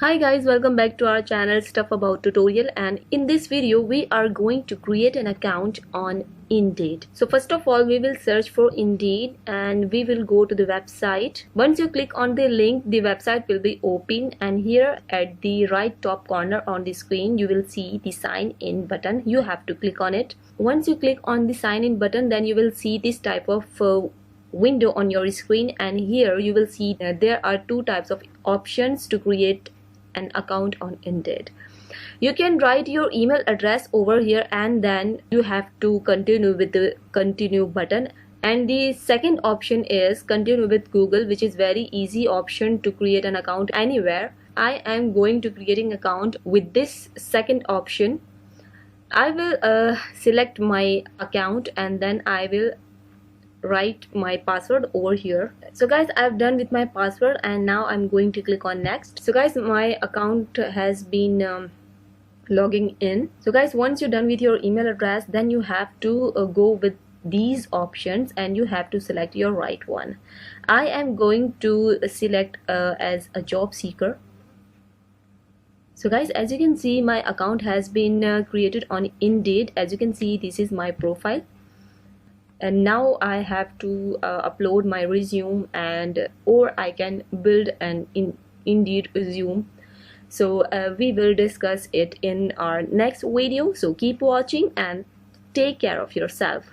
Hi guys, welcome back to our channel Stuff About Tutorial, and in this video we are going to create an account on Indeed. So first of all we will search for Indeed and we will go to the website. Once you click on the link, the website will be open, and here at the right top corner on the screen you will see the sign in button. You have to click on it. Once you click on the sign in button, then you will see this type of window on your screen, and here you will see that there are two types of options to create an account on Indeed. You can write your email address over here, and then you have to continue with the continue button. And the second option is continue with Google, which is very easy option to create an account anywhere. I am going to creating account with this second option. I will select my account and then I will write my password over here. So guys, I've done with my password and now I'm going to click on next. So guys, my account has been logging in. So guys, once you're done with your email address, then you have to go with these options and you have to select your right one. I am going to select as a job seeker. So guys, as you can see, my account has been created on Indeed. As you can see, this is my profile. And now I have to upload my resume, and or I can build an Indeed resume. So we will discuss it in our next video. So keep watching and take care of yourself.